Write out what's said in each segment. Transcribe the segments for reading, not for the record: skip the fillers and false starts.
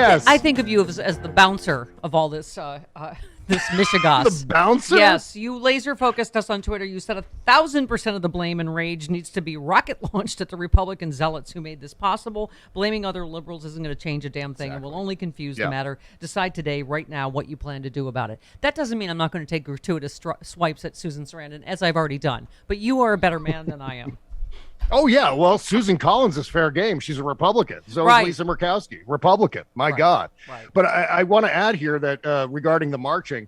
Yes. I think of you as the bouncer of all this this Michigas. The bouncer? Yes, you laser focused us on Twitter. You said 1,000% of the blame and rage needs to be rocket launched at the Republican zealots who made this possible. Blaming other liberals isn't going to change a damn thing. It will only confuse the matter. Decide today, right now, what you plan to do about it. That doesn't mean I'm not going to take gratuitous swipes at Susan Sarandon, as I've already done. But you are a better man than I am. Oh, yeah. Well, Susan Collins is fair game. She's a Republican. So is Lisa Murkowski, Republican. My God. Right. But I want to add here that regarding the marching,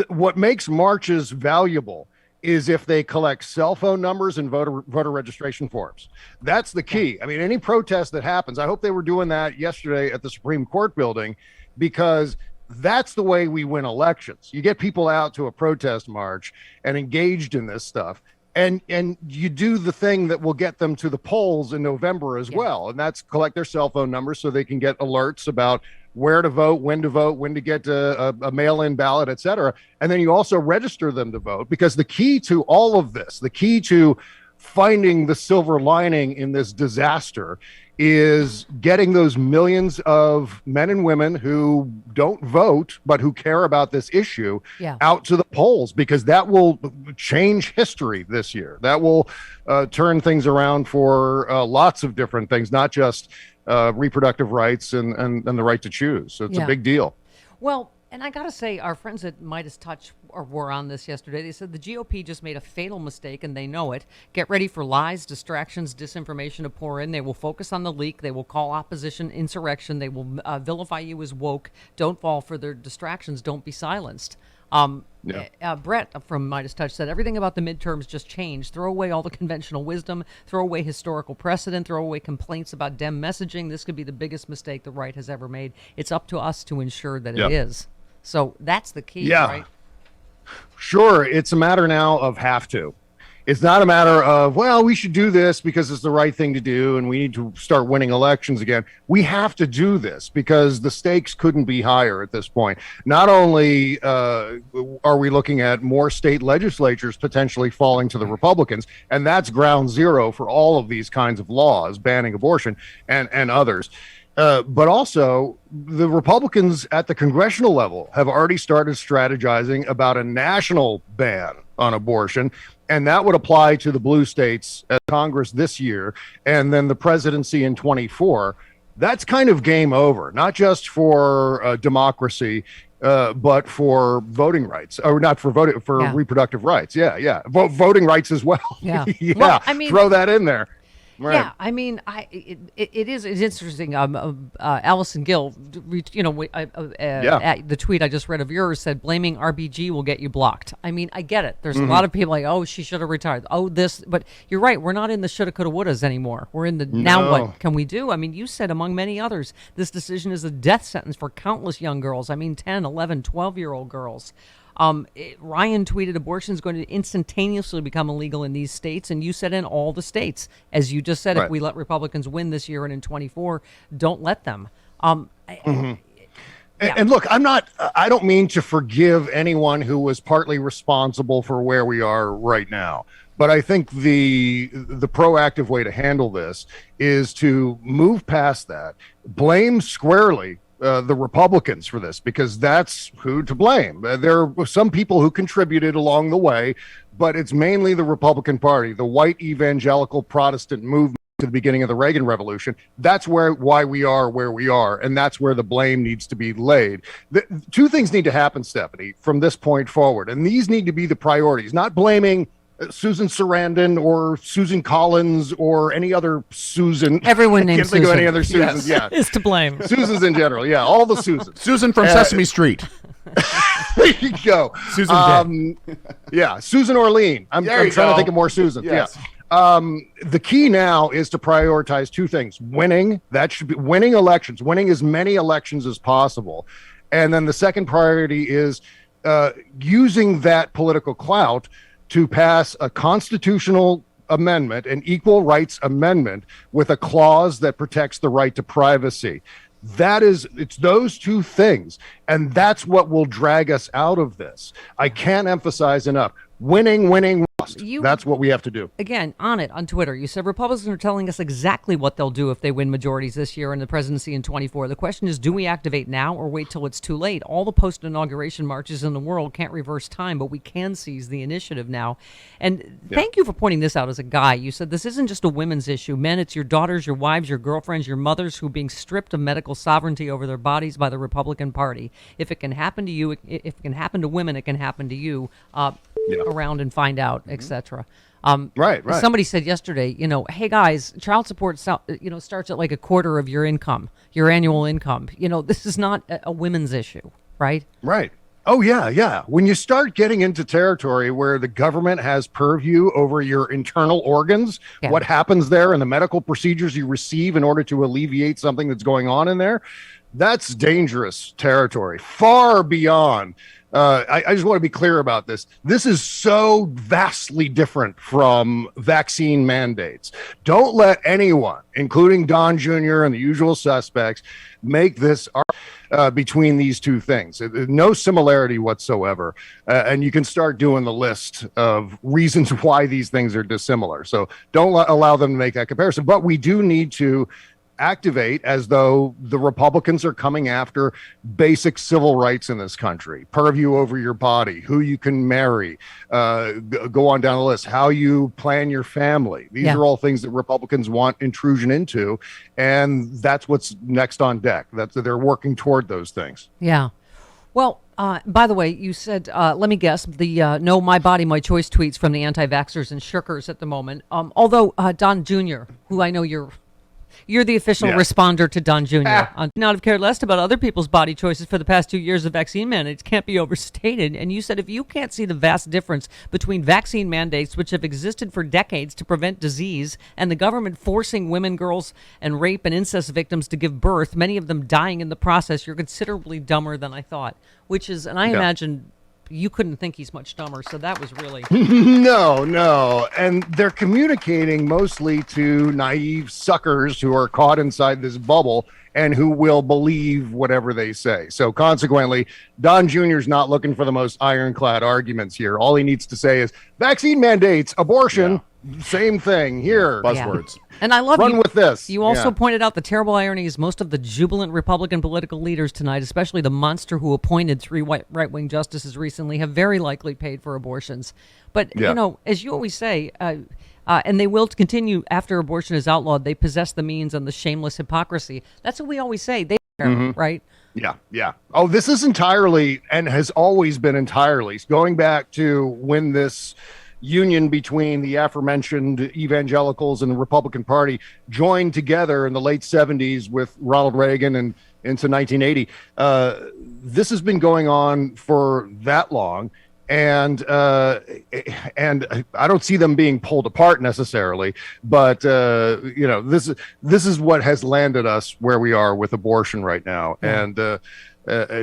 what makes marches valuable is if they collect cell phone numbers and voter registration forms. That's the key. I mean, any protest that happens, I hope they were doing that yesterday at the Supreme Court building, because that's the way we win elections. You get people out to a protest march and engaged in this stuff. And you do the thing that will get them to the polls in November as well. And that's collect their cell phone numbers so they can get alerts about where to vote, when to get a mail-in ballot, et cetera. And then you also register them to vote, because the key to all of this, the key to finding the silver lining in this disaster, is getting those millions of men and women who don't vote but who care about this issue out to the polls, because that will change history this year. That will turn things around for lots of different things, not just reproductive rights and the right to choose. So it's a big deal. Well, and I got to say, our friends at Midas Touch were on this yesterday. They said the GOP just made a fatal mistake, and they know it. Get ready for lies, distractions, disinformation to pour in. They will focus on the leak. They will call opposition insurrection. They will vilify you as woke. Don't fall for their distractions. Don't be silenced. Brett from Midas Touch said everything about the midterms just changed. Throw away all the conventional wisdom. Throw away historical precedent. Throw away complaints about Dem messaging. This could be the biggest mistake the right has ever made. It's up to us to ensure that it is. So that's the key, right? Sure. It's a matter now of have to. It's not a matter of, well, we should do this because it's the right thing to do and we need to start winning elections again. We have to do this because the stakes couldn't be higher at this point. Not only are we looking at more state legislatures potentially falling to the Republicans, and that's ground zero for all of these kinds of laws, banning abortion and others. But also, the Republicans at the congressional level have already started strategizing about a national ban on abortion, and that would apply to the blue states at Congress this year, and then the presidency in 24. That's kind of game over, not just for democracy, but for voting rights, or not for voting, for reproductive rights. Voting rights as well. Well, I mean, throw that in there. Right. Yeah, I mean, it's interesting. Allison Gill, the tweet I just read of yours said blaming RBG will get you blocked. I mean, I get it. There's a lot of people like, oh, she should have retired. Oh, this, but you're right. We're not in the shoulda, coulda, wouldas anymore. We're in the now. What can we do? I mean, you said among many others, this decision is a death sentence for countless young girls. I mean, 10, 11, 12-year-old girls. Ryan tweeted abortion is going to instantaneously become illegal in these states. And you said in all the states, as you just said, if we let Republicans win this year and in 24, don't let them. And look, I don't mean to forgive anyone who was partly responsible for where we are right now. But I think the proactive way to handle this is to move past that, blame squarely the Republicans for this, because that's who to blame. There were some people who contributed along the way, but it's mainly the Republican Party, the white evangelical Protestant movement to the beginning of the Reagan Revolution. That's why we are where we are, and that's where the blame needs to be laid. Two things need to happen, Stephanie, from this point forward, and these need to be the priorities, not blaming Susan Sarandon or Susan Collins or any other Susan. Everyone named Susan. Can't think of any other Susans. Yes. Is to blame. Susans in general. Yeah, all the Susans. Susan from Sesame Street. There you go. Susan. Susan Orlean. I'm trying to think of more Susans. Yes. Yeah. The key now is to prioritize two things: winning. That should be winning elections, winning as many elections as possible, and then the second priority is using that political clout to pass a constitutional amendment, an equal rights amendment with a clause that protects the right to privacy. It's those two things, and that's what will drag us out of this. I can't emphasize enough. Winning, That's what we have to do. Again, on Twitter, you said Republicans are telling us exactly what they'll do if they win majorities this year in the presidency in 24. The question is, do we activate now or wait till it's too late? All the post-inauguration marches in the world can't reverse time, but we can seize the initiative now. And thank you for pointing this out as a guy. You said this isn't just a women's issue. Men, it's your daughters, your wives, your girlfriends, your mothers who are being stripped of medical sovereignty over their bodies by the Republican Party. If it can happen to you, if it can happen to women, it can happen to you. Around and find out, etc. Right. Somebody said yesterday, hey guys, child support, starts at like a quarter of your income, your annual income. This is not a women's issue, right? Right. Oh, yeah. When you start getting into territory where the government has purview over your internal organs, what happens there and the medical procedures you receive in order to alleviate something that's going on in there, that's dangerous territory, far beyond. I just want to be clear about this. This is so vastly different from vaccine mandates. Don't let anyone, including Don Jr. and the usual suspects, make this between these two things. No similarity whatsoever. And you can start doing the list of reasons why these things are dissimilar. So don't allow them to make that comparison. But we do need to activate as though the Republicans are coming after basic civil rights in this country, purview over your body, who you can marry, go on down the list, how you plan your family. These are all things that Republicans want intrusion into, and that's what's next on deck. They're working toward those things. Yeah. Well, by the way, you said, let me guess, the no, my body, my choice tweets from the anti-vaxxers and shirkers at the moment. Although Don Jr., who I know you're the official responder to Don Jr. Not have cared less about other people's body choices for the past 2 years of vaccine mandates can't be overstated. And you said if you can't see the vast difference between vaccine mandates, which have existed for decades to prevent disease, and the government forcing women, girls, and rape and incest victims to give birth, many of them dying in the process, you're considerably dumber than I thought. Which is, and I imagine you couldn't think he's much dumber, so that was really... No. And they're communicating mostly to naive suckers who are caught inside this bubble and who will believe whatever they say. So consequently, Don Jr.'s not looking for the most ironclad arguments here. All he needs to say is vaccine mandates, abortion, same thing here. Buzzwords. And I love Run with this. You also pointed out the terrible irony is most of the jubilant Republican political leaders tonight, especially the monster who appointed 3 right-wing justices recently, have very likely paid for abortions. But, as you always say, and they will continue after abortion is outlawed, they possess the means and the shameless hypocrisy. That's what we always say. They right? Yeah. Oh, this is entirely and has always been entirely going back to when this union between the aforementioned evangelicals and the Republican Party joined together in the late 70s with Ronald Reagan and into 1980. This has been going on for that long. And I don't see them being pulled apart necessarily, but this is what has landed us where we are with abortion right now. And I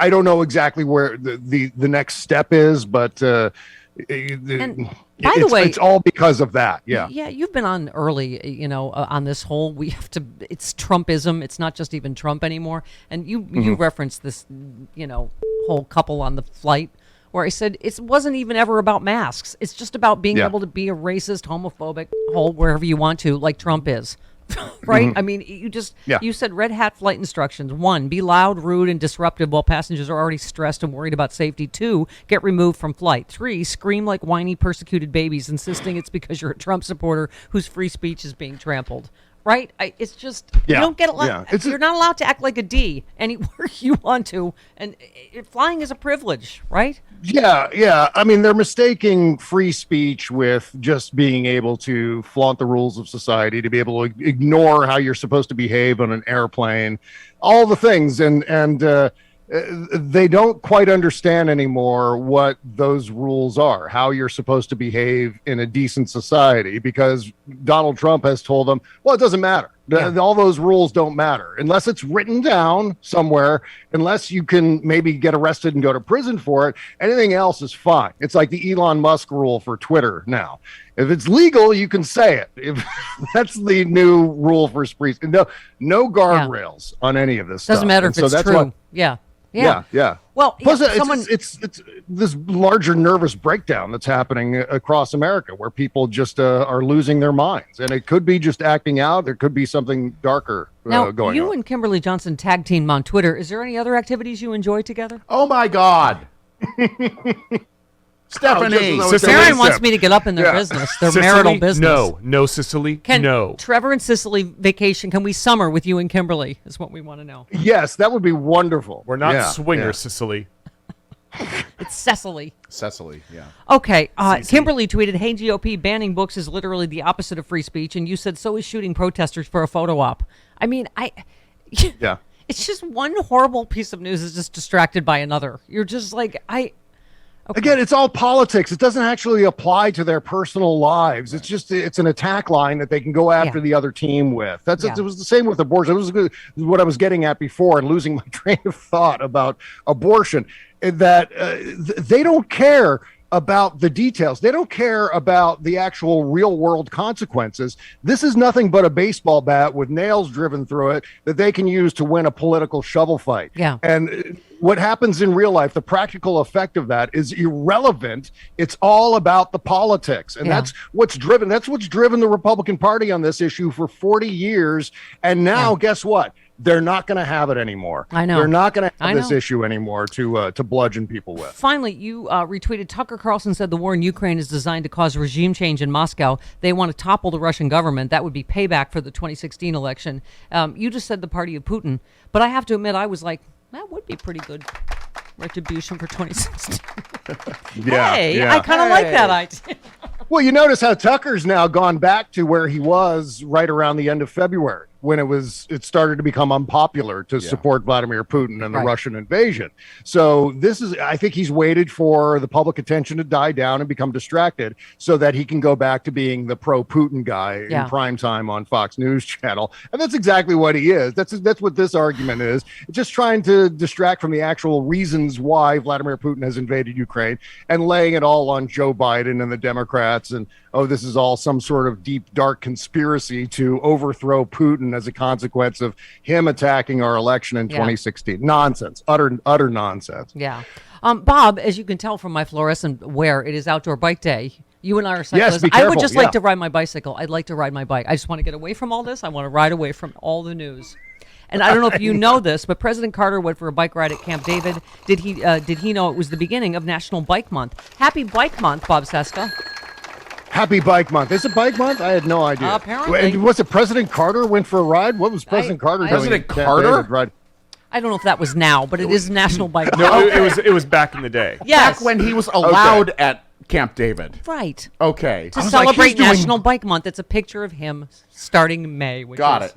don't know exactly where the next step is, but by the way, it's all because of that. Yeah, you've been on early, on this whole, it's Trumpism. It's not just even Trump anymore. And you referenced this, whole couple on the flight where I said it wasn't even ever about masks. It's just about being able to be a racist, homophobic, wherever you want to, like Trump is. Right? I mean, you said red hat flight instructions. 1, be loud, rude, and disruptive while passengers are already stressed and worried about safety. 2, get removed from flight. 3, scream like whiny, persecuted babies, insisting it's because you're a Trump supporter whose free speech is being trampled. Right? It's just, you don't get you're not allowed to act like a D anywhere you want to. And flying is a privilege, right? Yeah. I mean, they're mistaking free speech with just being able to flaunt the rules of society, to be able to ignore how you're supposed to behave on an airplane, all the things. And they don't quite understand anymore what those rules are, how you're supposed to behave in a decent society, because Donald Trump has told them, well, it doesn't matter. All those rules don't matter unless it's written down somewhere, unless you can maybe get arrested and go to prison for it. Anything else is fine. It's like the Elon Musk rule for Twitter now. If it's legal, you can say it. If that's the new rule for free. No guardrails on any of this stuff. Doesn't matter if it's true. Yeah. Well, plus someone... it's this larger nervous breakdown that's happening across America, where people just are losing their minds, and it could be just acting out. There could be something darker now, going on. You and Kimberly Johnson tag team on Twitter. Is there any other activities you enjoy together? Oh my God. Stephanie. Karen wants me to get up in their business, their marital business. No, Sicily. No. Trevor and Sicily vacation. Can we summer with you and Kimberly? Is what we want to know. Yes, that would be wonderful. We're not swingers, Sicily. It's Cecily. Cecily, yeah. Okay. Kimberly tweeted, "Hey GOP, banning books is literally the opposite of free speech," and you said so is shooting protesters for a photo op. I mean, yeah. It's just one horrible piece of news is just distracted by another. You're just like Okay. Again, it's all politics. It doesn't actually apply to their personal lives. It's just it's an attack line that they can go after the other team with. It was the same with abortion. It was what I was getting at before and losing my train of thought about abortion. That they don't care about the details. They don't care about the actual real world consequences. This is nothing but a baseball bat with nails driven through it that they can use to win a political shovel fight. Yeah. And what happens in real life, the practical effect of that is irrelevant. It's all about the politics. And that's what's driven the Republican Party on this issue for 40 years. And now guess what? They're not going to have it anymore. I know. They're not going to have this issue anymore to bludgeon people with. Finally, you retweeted Tucker Carlson said the war in Ukraine is designed to cause regime change in Moscow. They want to topple the Russian government. That would be payback for the 2016 election. You just said the party of Putin. But I have to admit, I was like, that would be pretty good retribution for 2016. I kind of like that idea. Well, you notice how Tucker's now gone back to where he was right around the end of February, when it started to become unpopular to support Vladimir Putin and the Russian invasion. So I think he's waited for the public attention to die down and become distracted so that he can go back to being the pro-Putin guy in prime time on Fox News Channel. And that's exactly what he is. That's what this argument is. It's just trying to distract from the actual reasons why Vladimir Putin has invaded Ukraine and laying it all on Joe Biden and the Democrats. And, this is all some sort of deep, dark conspiracy to overthrow Putin as a consequence of him attacking our election in 2016. Nonsense. Utter nonsense. Yeah. Bob, as you can tell from my fluorescent wear, it is outdoor bike day. You and I are cyclists. Yes, be careful. I would just like to ride my bicycle. I'd like to ride my bike. I just want to get away from all this. I want to ride away from all the news. And I don't know if you know this, but President Carter went for a bike ride at Camp David. Did he know it was the beginning of National Bike Month? Happy Bike Month, Bob Cesca. Happy Bike Month. Is it Bike Month? I had no idea. Apparently. And was it President Carter went for a ride? What was President Carter doing? President Carter? Ride? I don't know if that was now, but it is National Bike Month. No, it was back in the day. Yes. Back when he was allowed at Camp David. Right. Okay. To celebrate National Bike Month. It's a picture of him starting May. Got it.